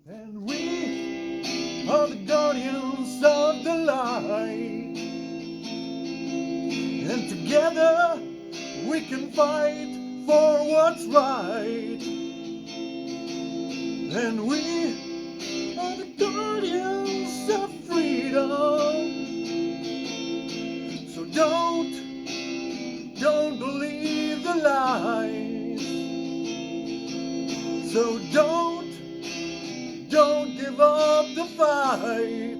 And we are the guardians of the light. And together we can fight for what's right. And we are the guardians of freedom. So don't believe the lies. So don't give up the fight.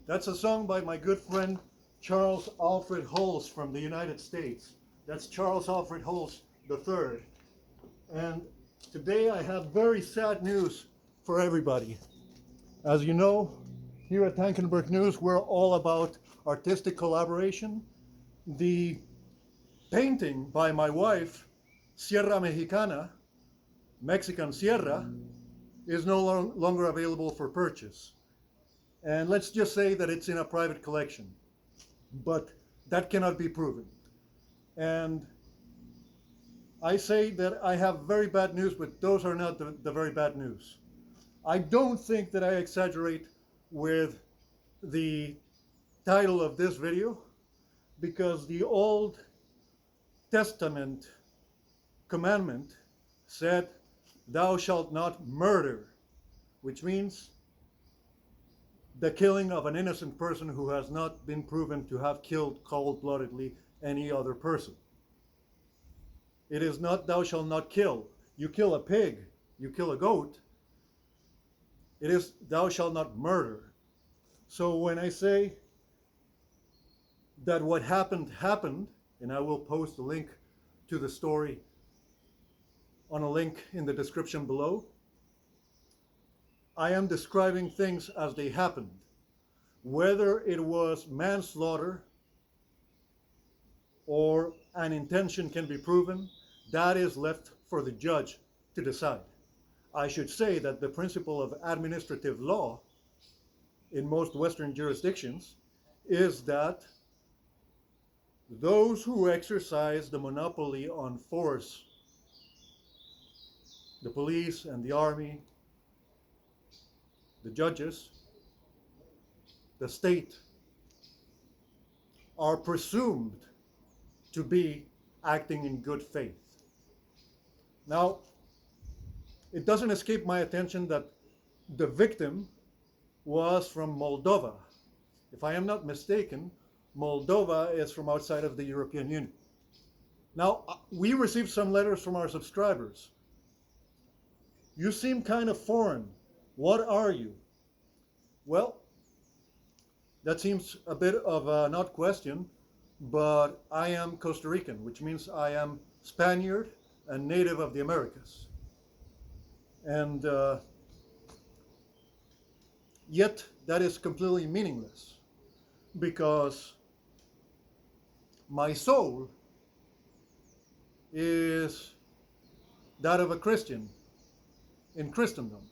That's a song by my good friend Charles Alfred Hulse from the United States. That's Charles Alfred Hulse III. And today I have very sad news for everybody. As you know, here at Tankenberg News, we're all about artistic collaboration. The painting by my wife, Sierra Mexicana, Mexican Sierra, is no longer available for purchase. And let's just say that it's in a private collection. But that cannot be proven. And I say that I have very bad news, but those are not the very bad news. I don't think that I exaggerate with the title of this video, because the Old Testament commandment said, "Thou shalt not murder," which means the killing of an innocent person who has not been proven to have killed cold-bloodedly any other person. It is not "thou shalt not kill." You kill a pig, you kill a goat. It is "thou shalt not murder." So when I say that what happened happened, and I will post a link to the story on a link in the description below, I am describing things as they happened. Whether it was manslaughter or an intention can be proven, that is left for the judge to decide. I should say that the principle of administrative law in most Western jurisdictions is that those who exercise the monopoly on force, the police and the army, the judges, the state, are presumed to be acting in good faith. Now, it doesn't escape my attention that the victim was from Moldova. If I am not mistaken, Moldova is from outside of the European Union. Now, we received some letters from our subscribers. You seem kind of foreign. What are you? Well, that seems a bit of an odd question, but I am Costa Rican, which means I am Spaniard and native of the Americas. And yet that is completely meaningless, because my soul is that of a Christian in Christendom.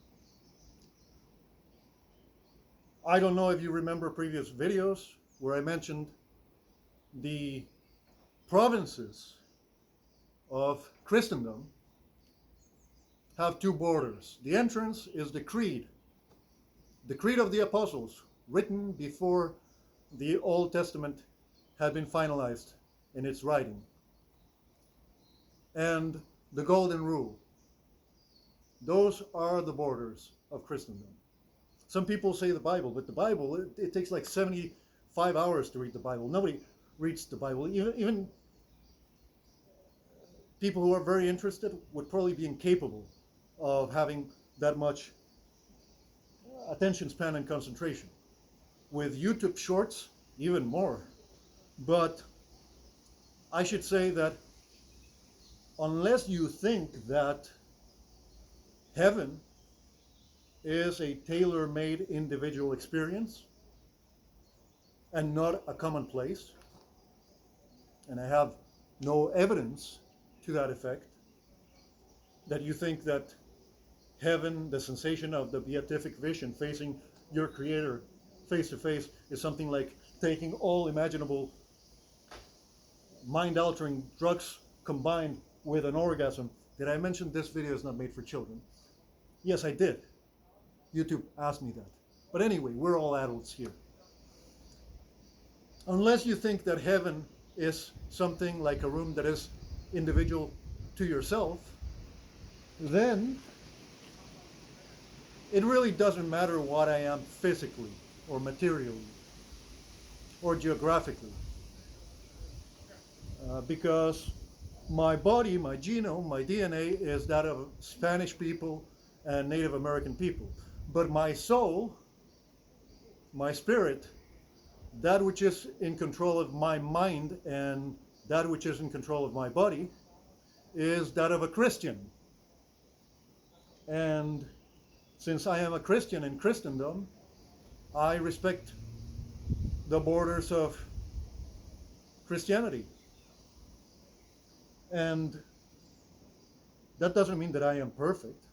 I don't know if you remember previous videos where I mentioned the provinces of Christendom have two borders. The entrance is the Creed of the Apostles, written before the Old Testament had been finalized in its writing, and the Golden Rule. Those are the borders of Christendom. Some people say the Bible, but the Bible, it takes like 75 hours to read the Bible. Nobody reads the Bible. Even people who are very interested would probably be incapable of having that much attention span and concentration. With YouTube Shorts, even more. But I should say that unless you think that heaven is a tailor-made individual experience and not a commonplace, and I have no evidence to that effect, that you think that heaven, the sensation of the beatific vision, facing your creator face to face, is something like taking all imaginable mind-altering drugs combined with an orgasm. Did I mention this video is not made for children? Yes, I did. YouTube asked me that. But anyway, we're all adults here. Unless you think that heaven is something like a room that is individual to yourself, then it really doesn't matter what I am physically or materially or geographically. Because my body, my genome, my DNA is that of Spanish people and Native American people. But my soul, my spirit, that which is in control of my mind and that which is in control of my body, is that of a Christian. And since I am a Christian in Christendom, I respect the borders of Christianity. And that doesn't mean that I am perfect.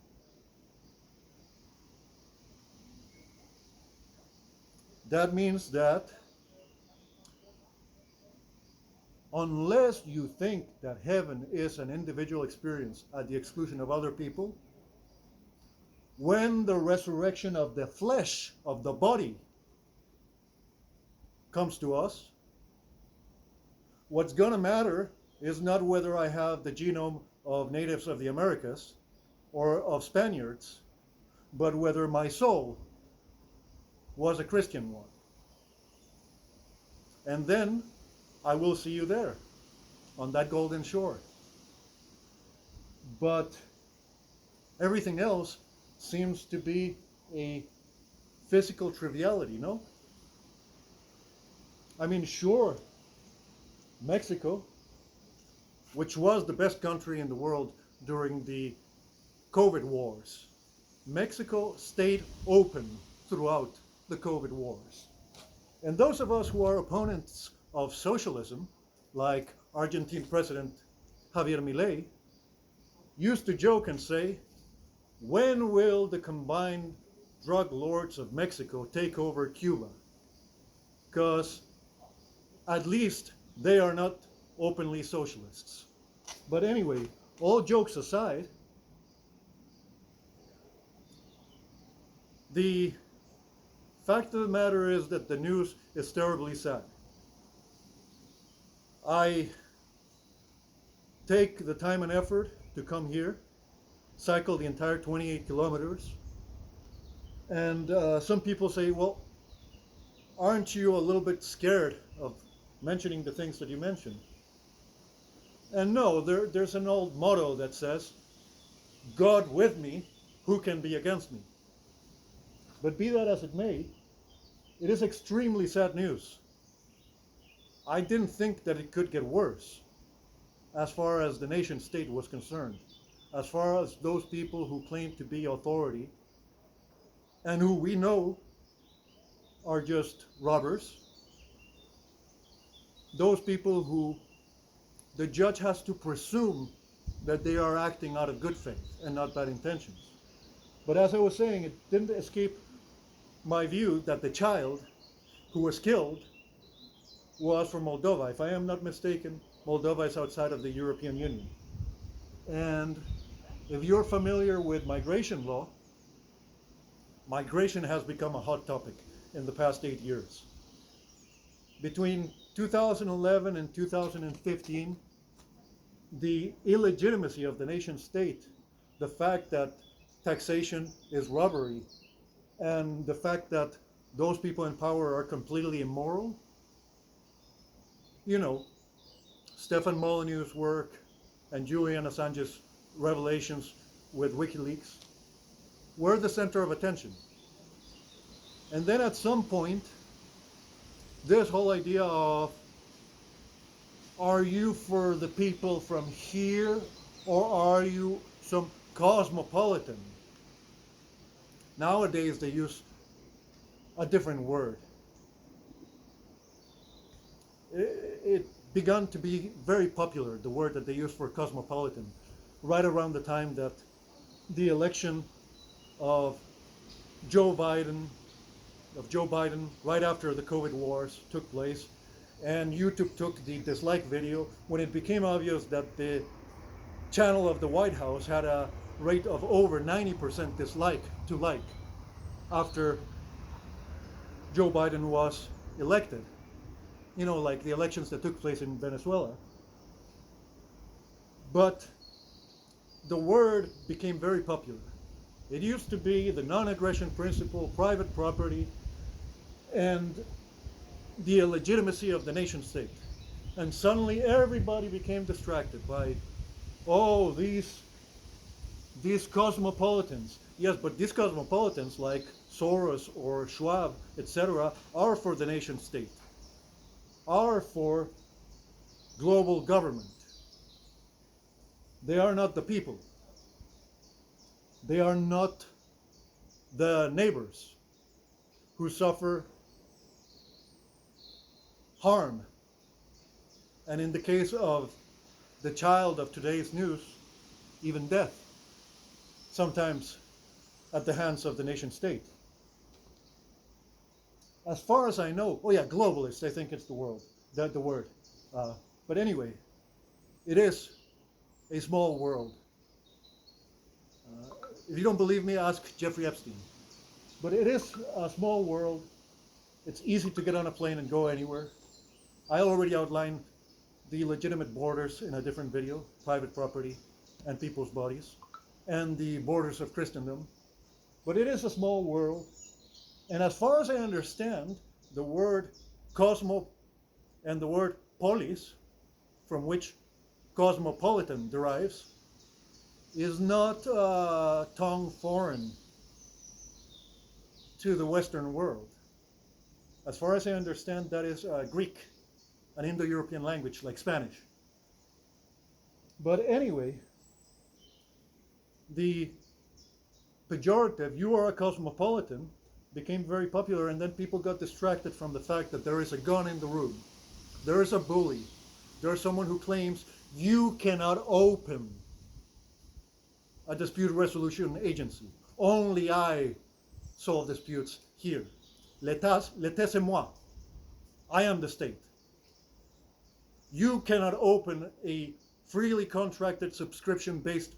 That means that unless you think that heaven is an individual experience at the exclusion of other people, when the resurrection of the flesh, of the body, comes to us, what's going to matter is not whether I have the genome of natives of the Americas or of Spaniards, but whether my soul was a Christian one. And then I will see you there on that golden shore. But everything else seems to be a physical triviality, no? I mean, sure, Mexico, which was the best country in the world during the COVID wars, Mexico stayed open throughout the COVID wars. And those of us who are opponents of socialism, like Argentine President Javier Milei, used to joke and say, when will the combined drug lords of Mexico take over Cuba? Because at least they are not openly socialists. But anyway, all jokes aside, the fact of the matter is that the news is terribly sad. I take the time and effort to come here, cycle the entire 28 kilometers, and some people say, well, aren't you a little bit scared of mentioning the things that you mentioned? And no, there's an old motto that says, God with me, who can be against me? But be that as it may, it is extremely sad news. I didn't think that it could get worse as far as the nation state was concerned, as far as those people who claim to be authority and who we know are just robbers, those people who the judge has to presume that they are acting out of good faith and not bad intentions. But as I was saying, it didn't escape my view that the child who was killed was from Moldova. If I am not mistaken, Moldova is outside of the European Union. And if you're familiar with migration law, migration has become a hot topic in the past 8 years. Between 2011 and 2015, the illegitimacy of the nation state, the fact that taxation is robbery, and the fact that those people in power are completely immoral, you know, Stefan Molyneux's work and Julian Assange's revelations with WikiLeaks were the center of attention. And then at some point, this whole idea of, are you for the people from here or are you some cosmopolitan? Nowadays they use a different word. It began to be very popular, the word that they use for cosmopolitan, right around the time that the election of Joe Biden, right after the COVID wars took place, and YouTube took the dislike video when it became obvious that the channel of the White House had a rate of over 90% dislike to like after Joe Biden was elected. You know, like the elections that took place in Venezuela. But the word became very popular. It used to be the non-aggression principle, private property, and the illegitimacy of the nation state. And suddenly everybody became distracted by, oh, these cosmopolitans. Yes, but these cosmopolitans like Soros or Schwab, etc., are for the nation state, are for global government. They are not the people. They are not the neighbors who suffer harm. And in the case of the child of today's news, even death, sometimes at the hands of the nation state. As far as I know, oh yeah, globalist, I think it's the word. But anyway, it is a small world. If you don't believe me, ask Jeffrey Epstein. But it is a small world. It's easy to get on a plane and go anywhere. I already outlined the legitimate borders in a different video, private property and people's bodies, and the borders of Christendom. But it is a small world. And as far as I understand, the word cosmo and the word polis, from which cosmopolitan derives, is not a tongue foreign to the Western world. As far as I understand, that is Greek, an Indo-European language like Spanish. But anyway, the pejorative, you are a cosmopolitan, became very popular, and then people got distracted from the fact that there is a gun in the room. There is a bully. There's someone who claims you cannot open a dispute resolution agency. Only I solve disputes here. L'État c'est moi. I am the state. You cannot open a freely contracted subscription-based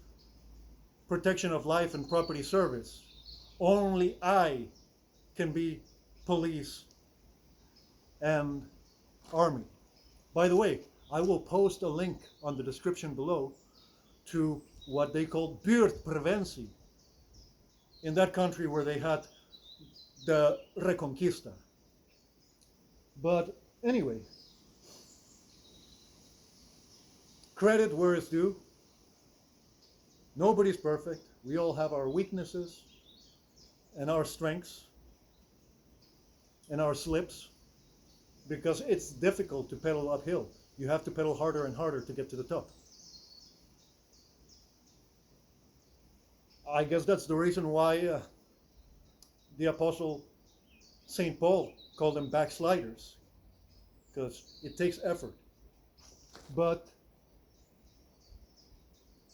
protection of life and property service. Only I can be police and army. By the way, I will post a link on the description below to what they call buurtpreventie in that country where they had the Reconquista. But anyway, credit where it's due. Nobody's perfect. We all have our weaknesses and our strengths and our slips, because it's difficult to pedal uphill. You have to pedal harder and harder to get to the top. I guess that's the reason why the Apostle St. Paul called them backsliders, because it takes effort. But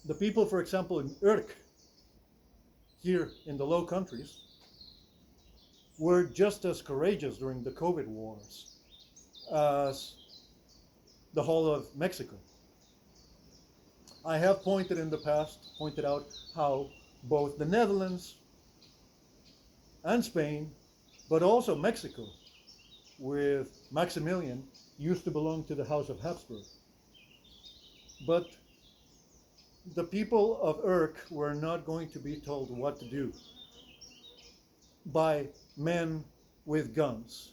the people, for example, in Urk, here in the Low Countries, were just as courageous during the COVID wars as the whole of Mexico. I have pointed out how both the Netherlands and Spain, but also Mexico, with Maximilian, used to belong to the House of Habsburg. But the people of Urk were not going to be told what to do by men with guns.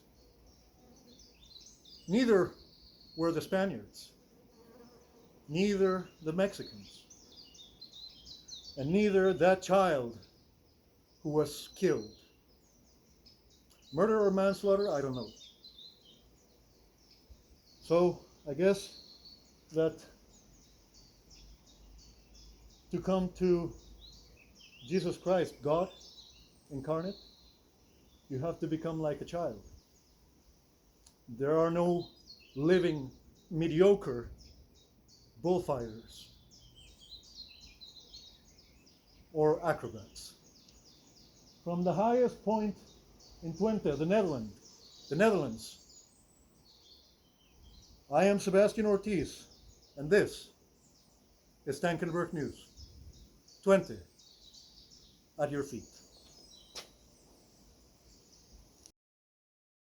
Neither were the Spaniards, neither the Mexicans, and neither that child who was killed. Murder or manslaughter, I don't know. So I guess that to come to Jesus Christ, God incarnate, you have to become like a child. There are no living mediocre bullfighters. or acrobats. From the highest point in Twente, the Netherlands, I am Sebastian Ortiz, and this is Tankenberg News. Twente, at your feet.